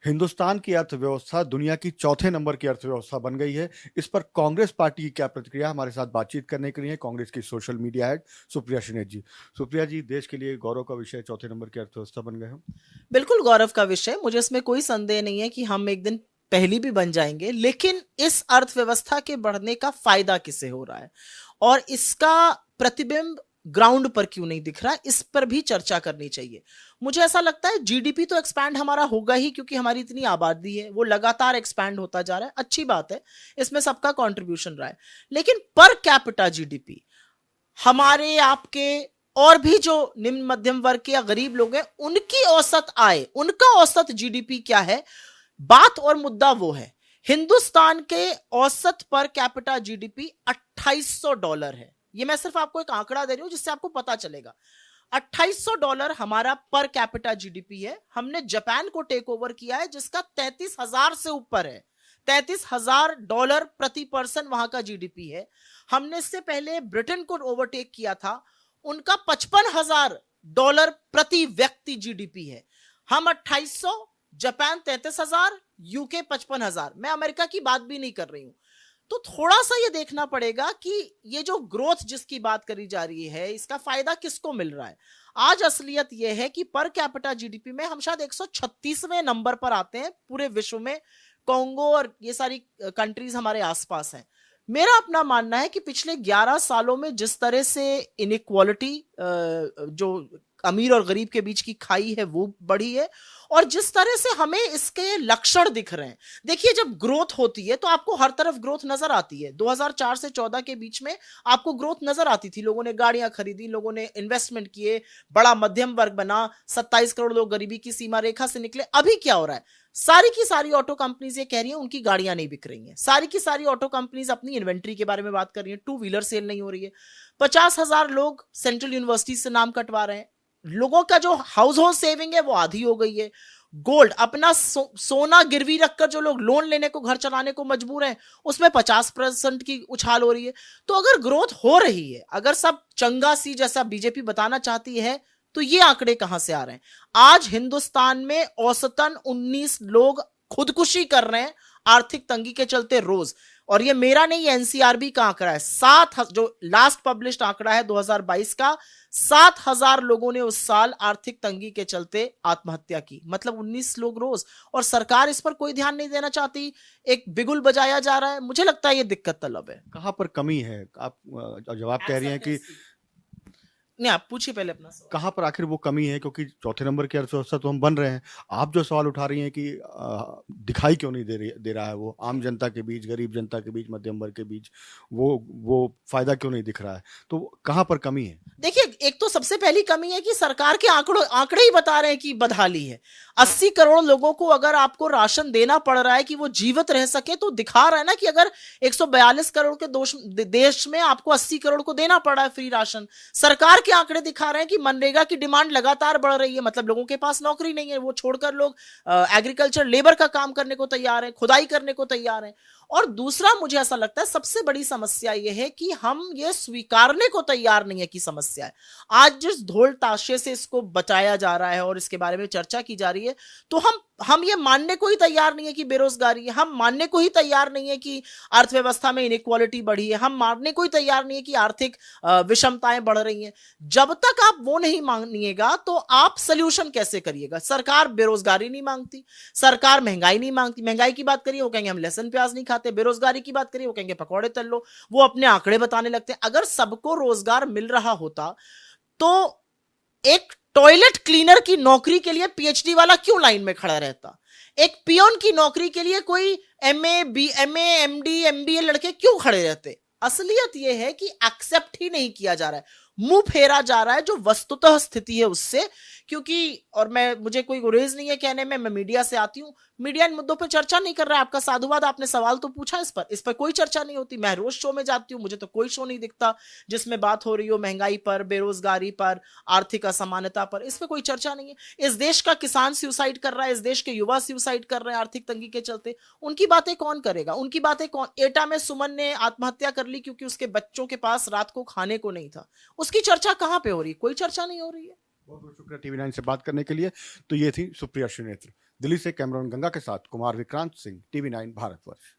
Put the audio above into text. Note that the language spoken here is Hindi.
हिंदुस्तान की अर्थव्यवस्था दुनिया की चौथे नंबर की अर्थव्यवस्था बन गई है। इस पर कांग्रेस पार्टी की क्या प्रतिक्रिया? हमारे साथ बातचीत करने के लिए कांग्रेस की social media head Supriya Shrinate ji. Supriya ji, देश के लिए गौरव का विषय, चौथे नंबर की अर्थव्यवस्था बन गए हम। बिल्कुल गौरव का विषय। मुझे इसमें कोई संदेह नहीं है कि हम एक दिन पहली भी बन जाएंगे, लेकिन इस अर्थव्यवस्था के बढ़ने का फायदा किसे हो रहा है और इसका प्रतिबिंब ग्राउंड पर क्यों नहीं दिख रहा है, इस पर भी चर्चा करनी चाहिए। मुझे ऐसा लगता है जीडीपी तो एक्सपैंड हमारा होगा ही, क्योंकि हमारी इतनी आबादी है, वो लगातार एक्सपैंड होता जा रहा है, अच्छी बात है, इसमें सबका कंट्रीब्यूशन रहा है। लेकिन पर कैपिटा जीडीपी हमारे आपके और भी जो निम्न मध्यम वर्ग के या गरीब लोग हैं, उनकी औसत आय, उनका औसत जीडीपी क्या है, बात और मुद्दा वो है। हिंदुस्तान के औसत पर कैपिटा जीडीपी $2800 है। ये मैं सिर्फ आपको एक आंकड़ा दे रही हूं जिससे आपको पता चलेगा। $2800 हमारा पर कैपिटा जीडीपी है। हमने जापान को टेक ओवर किया है जिसका 33,000 से ऊपर है। $33,000 प्रति पर्सन वहां का जीडीपी है। हमने इससे पहले ब्रिटेन को ओवरटेक किया था, उनका $55,000 प्रति व्यक्ति जीडीपी है। हम 2800, जापान 33,000, यूके 55,000। मैं अमेरिका की बात भी नहीं कर रही हूं। तो थोड़ा सा ये देखना पड़ेगा कि ये जो ग्रोथ जिसकी बात करी जा रही है, इसका फायदा किसको मिल रहा है। आज असलियत ये है कि पर कैपिटा जीडीपी में हम शायद 136वें नंबर पर आते हैं पूरे विश्व में। कोंगो और ये सारी कंट्रीज हमारे आसपास हैं। मेरा अपना मानना है कि पिछले 11 सालों में जिस तरह से इनइक्वालिटी, जो अमीर और गरीब के बीच की खाई है, वो बढ़ी है, और जिस तरह से हमें इसके लक्षण दिख रहे हैं। देखिए, जब ग्रोथ होती है तो आपको हर तरफ ग्रोथ नजर आती है। 2004 से 14 के बीच में आपको ग्रोथ नजर आती थी, लोगों ने गाड़ियां खरीदी, लोगों ने इन्वेस्टमेंट किए, बड़ा मध्यम वर्ग बना, 27 करोड़ लोग गरीबी की सीमा रेखा से निकले। अभी क्या हो रहा है? सारी की सारी ऑटो कंपनीज ये कह रही हैं उनकी गाड़ियां नहीं बिक रही हैं। सारी की सारी ऑटो कंपनीज अपनी इन्वेंट्री के बारे में बात कर रही हैं, टू व्हीलर सेल नहीं हो रही है। 50,000 लोग सेंट्रल यूनिवर्सिटी से नाम कटवा रहे हैं। लोगों का जो हाउस होल्ड सेविंग है वो आधी हो गई है। गोल्ड, अपना सोना गिरवी रखकर जो लोग लोन लेने को, घर चलाने को मजबूर हैं, उसमें 50% की उछाल हो रही है। तो अगर ग्रोथ हो रही है, अगर सब चंगा सी जैसा बीजेपी बताना चाहती है, तो ये आंकड़े कहां से आ रहे हैं? आज हिंदुस्तान में औसतन 19 लोग खुदकुशी कर रहे हैं आर्थिक तंगी के चलते रोज। और ये मेरा नहीं, एनसीआरबी का आंकड़ा है। जो लास्ट पब्लिश्ड आंकड़ा है 2022 का, 7,000 लोगों ने उस साल आर्थिक तंगी के चलते आत्महत्या की। मतलब 19 लोग रोज। और सरकार इस पर कोई ध्यान नहीं देना चाहती, एक बिगुल बजाया जा रहा है। मुझे लगता है ये दिक्कत तलब है। कहाँ पर कमी है? आप जवाब कह रही हैं कि नहीं, आप पूछिए पहले अपना सवाल। कहाँ पर आखिर वो कमी है, क्योंकि चौथे नंबर की अर्थव्यवस्था तो हम बन रहे हैं। आप जो सवाल उठा रही हैं कि दिखाई क्यों नहीं दे रहा है वो आम जनता के बीच, गरीब जनता के बीच, मध्यम वर्ग के बीच, वो फायदा क्यों नहीं दिख रहा है, तो कहाँ पर कमी है? देखिए, एक तो सबसे पहली कमी है कि सरकार के आंकड़े ही बता रहे हैं कि बदहाली है। 80 करोड़ लोगों को अगर आपको राशन देना पड़ रहा है कि वो जीवित रह सके, तो दिखा रहा है ना कि अगर 142 करोड़ के देश में आपको 80 करोड़ को देना पड़ रहा है फ्री राशन। सरकार के आंकड़े दिखा रहे हैं कि मनरेगा की डिमांड लगातार बढ़ रही है। मतलब लोगों के पास नौकरी नहीं है, वो छोड़कर लोग एग्रीकल्चर लेबर का काम करने को तैयार है, खुदाई करने को तैयार है। और दूसरा, मुझे ऐसा लगता है सबसे बड़ी समस्या यह है कि हम ये स्वीकारने को तैयार नहीं है कि समस्या है। आज जिस ढोल ताशे से इसको बचाया जा रहा है और इसके बारे में चर्चा की जा रही है, तो हम ये मानने को ही तैयार नहीं है कि बेरोजगारी है। हम मानने को ही तैयार नहीं है कि अर्थव्यवस्था में इनइक्वालिटी बढ़ी है। हम मानने को ही तैयार नहीं है कि आर्थिक विषमताएं बढ़ रही हैं। जब तक आप वो नहीं मानिएगा, तो आप सोल्यूशन कैसे करिएगा? सरकार बेरोजगारी नहीं मांगती, सरकार महंगाई नहीं मांगती। महंगाई की बात करिए, वो कहेंगे हम लहसुन प्याज नहीं खाते। बेरोजगारी की बात करिए, वो कहेंगे पकौड़े तल लो। वो अपने आंकड़े बताने लगते हैं। अगर सबको रोजगार मिल रहा होता, तो एक टॉयलेट क्लीनर की नौकरी के लिए पीएचडी वाला क्यों लाइन में खड़ा रहता? एक पियोन की नौकरी के लिए कोई एमए, एमडी, एमबीए लड़के क्यों खड़े रहते? असलियत यह है कि एक्सेप्ट ही नहीं किया जा रहा है, मुंह फेरा जा रहा है जो वस्तुतः स्थिति है उससे। क्योंकि, और मुझे कोई गुरेज नहीं है कहने में, मैं मीडिया से आती हूं, मीडिया इन मुद्दों पर चर्चा नहीं कर रहा है। आपका साधुवाद, आपने सवाल तो पूछा, इस पर कोई चर्चा नहीं होती। मैं रोज शो में जाती हूं, मुझे तो कोई शो नहीं दिखता जिसमें बात हो रही हो महंगाई पर, बेरोजगारी पर, आर्थिक असमानता पर। इस पर कोई चर्चा नहीं है। इस देश का किसान सुसाइड कर रहा है, इस देश के युवा सुसाइड कर रहे हैं आर्थिक तंगी के चलते। उनकी बातें कौन करेगा? उनकी बातें कौन? एटा में सुमन ने आत्महत्या कर ली क्योंकि उसके बच्चों के पास रात को खाने को नहीं था। उसकी चर्चा कहां पे हो रही है? कोई चर्चा नहीं हो रही है। बहुत बहुत शुक्रिया टीवी 9 से बात करने के लिए। तो ये थी सुप्रिया श्रीनेत्र। दिल्ली से कैमरून गंगा के साथ कुमार विक्रांत सिंह, टीवी 9 भारतवर्ष।